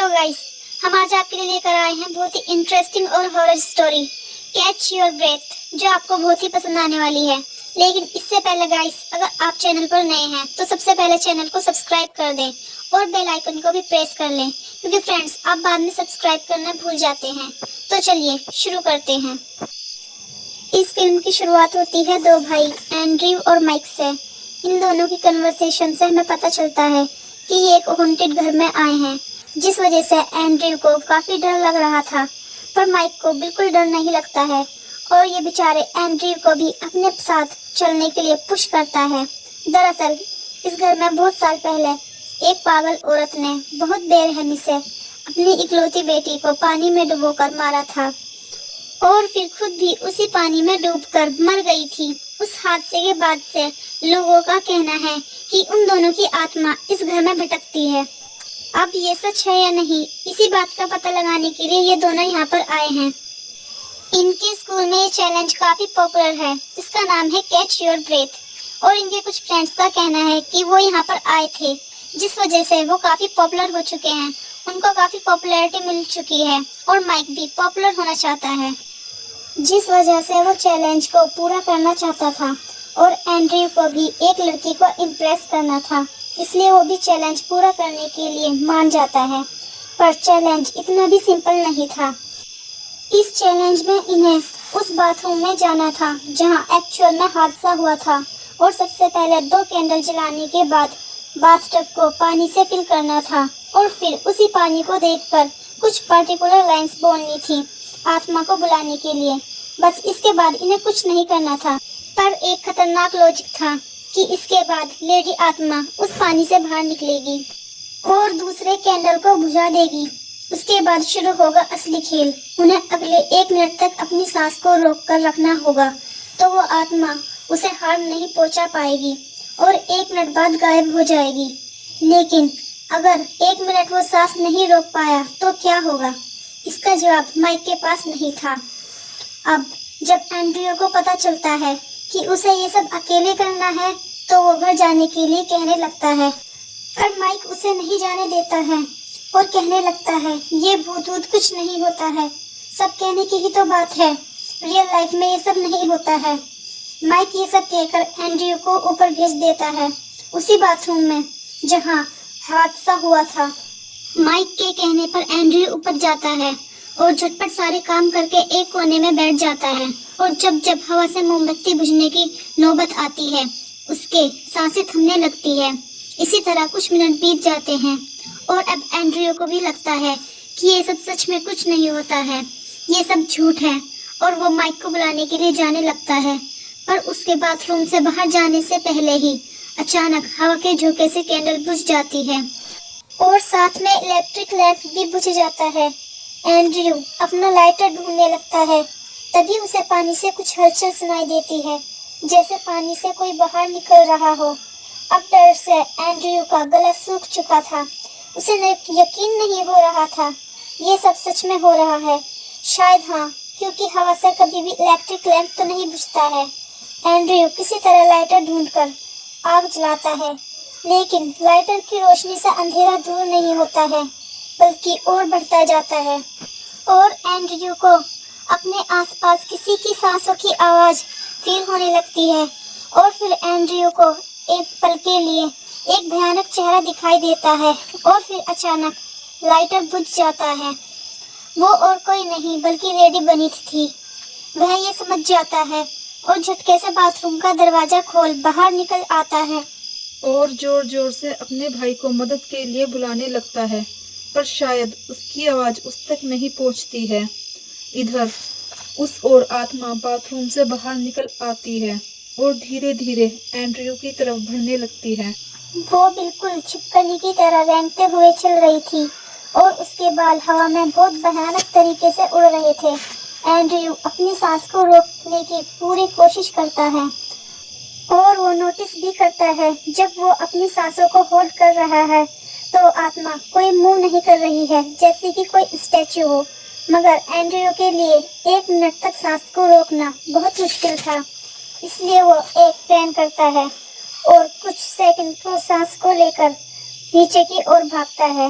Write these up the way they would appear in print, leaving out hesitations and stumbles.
Hello guys, हम आज आपके लिए लेकर आए हैं बहुत ही इंटरेस्टिंग और horror story catch your breath, जो आपको बहुत ही पसंद आने वाली है। लेकिन इससे पहले गाइस, अगर आप चैनल पर नए हैं तो सबसे पहले चैनल को सब्सक्राइब कर दें और बेल आइकन को भी प्रेस कर लें, क्योंकि फ्रेंड्स आप बाद में सब्सक्राइब करना भूल जाते हैं। तो चलिए शुरू करते हैं। इस फिल्म की शुरुआत होती है दो भाई एंड्रयू और माइक से। इन दोनों की कन्वर्सेशन से हमें पता चलता है कि ये एक हॉन्टेड घर में आए हैं, जिस वजह से एंड्रयू को काफी डर लग रहा था, पर माइक को बिल्कुल डर नहीं लगता है और ये बेचारे एंड्रयू को भी अपने साथ चलने के लिए पुश करता है। दरअसल इस घर में बहुत साल पहले एक पागल औरत ने बहुत बेरहमी से अपनी इकलौती बेटी को पानी में डुबोकर मारा था और फिर खुद भी उसी पानी में डूबकर मर गई थी। उस हादसे के बाद से लोगों का कहना है कि उन दोनों की आत्मा इस घर में भटकती है। अब ये सच है या नहीं, इसी बात का पता लगाने के लिए ये दोनों यहाँ पर आए हैं। इनके स्कूल में ये चैलेंज काफी पॉपुलर है, इसका नाम है कैच योर ब्रेथ। और इनके कुछ फ्रेंड्स का कहना है कि वो यहाँ पर आए थे, जिस वजह से वो काफी पॉपुलर हो चुके हैं, उनको काफी पॉपुलैरिटी मिल चुकी है और माइक भी पॉपुलर होना चाहता है, जिस वजह से वो चैलेंज को पूरा करना चाहता था। और एंड्रयू को भी एक लड़की को इम्प्रेस करना था, इसलिए वो भी चैलेंज पूरा करने के लिए मान जाता है। पर चैलेंज इतना भी सिंपल नहीं था। इस चैलेंज में इन्हें उस बाथरूम में जाना था जहां एक्चुअल में हादसा हुआ था, और सबसे पहले 2 कैंडल जलाने के बाद बाथटब को पानी से फिल करना था और फिर उसी पानी को देखकर कुछ पर्टिकुलर लाइंस बोलनी थी आत्मा को बुलाने के लिए। बस इसके बाद इन्हें कुछ नहीं करना था। पर एक खतरनाक लॉजिक था कि इसके बाद लेडी आत्मा उस पानी से बाहर निकलेगी और दूसरे कैंडल को बुझा देगी। उसके बाद शुरू होगा असली खेल। उन्हें अगले 1 मिनट तक अपनी सांस को रोक कर रखना होगा, तो वो आत्मा उसे हार्म नहीं पहुंचा पाएगी और 1 मिनट बाद गायब हो जाएगी। लेकिन अगर 1 मिनट वो सांस नहीं रोक पाया तो क्या होगा? इसका जवाब माइक के पास नहीं था। अब जब एंड्रयू को पता चलता है कि उसे ये सब अकेले करना है, तो वो घर जाने के लिए कहने लगता है, पर माइक उसे नहीं जाने देता है और कहने लगता है ये भूत वूत कुछ नहीं होता है, सब कहने की ही तो बात है, रियल लाइफ में ये सब नहीं होता है। माइक ये सब कहकर एंड्रयू को ऊपर भेज देता है, उसी बाथरूम में जहाँ हादसा हुआ था। माइक के कहने पर एंड्रयू ऊपर जाता है और झटपट सारे काम करके एक कोने में बैठ जाता है। और जब जब हवा से मोमबत्ती बुझने की नौबत आती है, उसके सांसें थमने लगती है। इसी तरह कुछ मिनट बीत जाते हैं और अब एंड्रयू को भी लगता है कि ये सब सच में कुछ नहीं होता है, ये सब झूठ है, और वो माइक को बुलाने के लिए जाने लगता है। पर उसके बाथरूम से बाहर जाने से पहले ही अचानक हवा के झोंके से कैंडल बुझ जाती है और साथ में इलेक्ट्रिक लैंप भी बुझ जाता है। एंड्रयू अपना लाइटर ढूंढने लगता है, तभी उसे पानी से कुछ हलचल सुनाई देती है, जैसे पानी से कोई बाहर निकल रहा हो। अब डर से एंड्रयू का गला सूख चुका था, उसे यकीन नहीं हो रहा था ये सब सच में हो रहा है। शायद हाँ, क्योंकि हवा से कभी भी इलेक्ट्रिक लैंप तो नहीं बुझता है। एंड्रयू किसी तरह लाइटर ढूंढकर आग जलाता है, लेकिन लाइटर की रोशनी से अंधेरा दूर नहीं होता है, बल्कि और बढ़ता जाता है। और एंड्रयू को अपने आसपास किसी की सांसों की आवाज फील होने लगती है और फिर एंड्रयू को एक पल के लिए एक भयानक चेहरा दिखाई देता है और फिर अचानक लाइटर बुझ जाता है। वो और कोई नहीं बल्कि लेडी बनीथ थी। वह ये समझ जाता है और झटके से बाथरूम का दरवाजा खोल बाहर निकल आता है और जोर जोर से अपने भाई को मदद के लिए बुलाने लगता है, पर शायद उसकी आवाज उस तक नहीं पहुंचती है। इधर उस ओर आत्मा बाथरूम से बाहर निकल आती है और धीरे धीरे एंड्रयू की तरफ बढ़ने लगती है। वो बिल्कुल छिपकली की तरह रेंगते हुए चल रही थी और उसके बाल हवा में बहुत भयानक तरीके से उड़ रहे थे। एंड्रयू अपनी सांस को रोकने की पूरी कोशिश करता है और वो नोटिस भी करता है, जब वो अपनी सांसों को होल्ड कर रहा है तो आत्मा कोई मूव नहीं कर रही है, जैसे कि कोई स्टैचू हो। मगर एंड्रयू के लिए 1 मिनट तक सांस को रोकना बहुत मुश्किल था, इसलिए वो एक प्लान करता है और कुछ सेकंड को सांस को लेकर नीचे की ओर भागता है।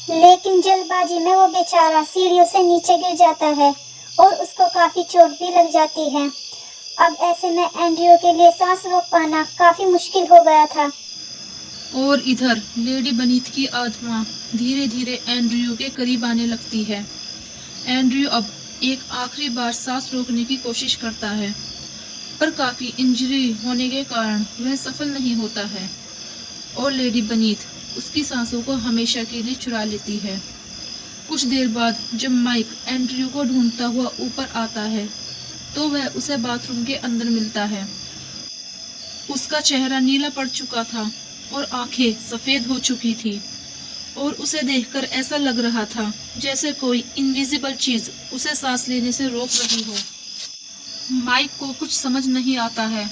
लेकिन जल्दबाजी में वो बेचारा सीढ़ियों से नीचे गिर जाता है और उसको काफी चोट भी लग जाती है। अब ऐसे में एंड्रयू के लिए सांस रोक पाना काफी मुश्किल हो गया था। और इधर लेडी बनीथ की आत्मा धीरे धीरे एंड्रयू के करीब आने लगती है। एंड्रयू अब एक आखिरी बार सांस रोकने की कोशिश करता है, पर काफी इंजरी होने के कारण वह सफल नहीं होता है और लेडी बनीथ उसकी सांसों को हमेशा के लिए चुरा लेती है। कुछ देर बाद जब माइक एंड्रयू को ढूंढता हुआ ऊपर आता है तो वह उसे बाथरूम के अंदर मिलता है। उसका चेहरा नीला पड़ चुका था और आंखें सफेद हो चुकी थी और उसे देखकर ऐसा लग रहा था जैसे कोई इनविजिबल चीज उसे सांस लेने से रोक रही हो। माइक को कुछ समझ नहीं आता है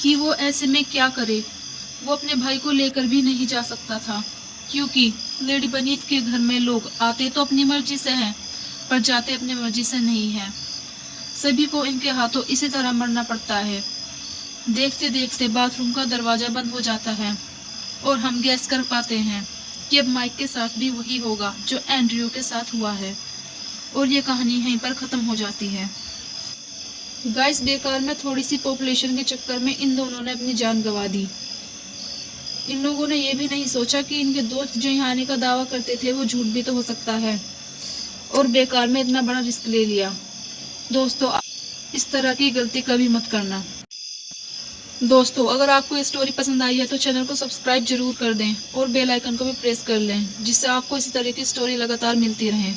कि वो ऐसे में क्या करे। वो अपने भाई को लेकर भी नहीं जा सकता था, क्योंकि लेडी बनीथ के घर में लोग आते तो अपनी मर्जी से हैं, पर जाते अपनी मर्जी से नहीं हैं। सभी को इनके हाथों इसी तरह मरना पड़ता है। देखते देखते बाथरूम का दरवाजा बंद हो जाता है और हम गैस कर पाते हैं कि अब माइक के साथ भी वही होगा जो एंड्रयू के साथ हुआ है, और ये कहानी यहीं पर खत्म हो जाती है। गाइस, बेकार में थोड़ी सी पॉपुलेशन के चक्कर में इन दोनों ने अपनी जान गंवा दी। इन लोगों ने ये भी नहीं सोचा कि इनके दोस्त जो यहाँ आने का दावा करते थे वो झूठ भी तो हो सकता है, और बेकार में इतना बड़ा रिस्क ले लिया। दोस्तों, इस तरह की गलती कभी मत करना। दोस्तों, अगर आपको ये स्टोरी पसंद आई है तो चैनल को सब्सक्राइब जरूर कर दें और बेल आइकन को भी प्रेस कर लें, जिससे आपको इसी तरह की स्टोरी लगातार मिलती रहे।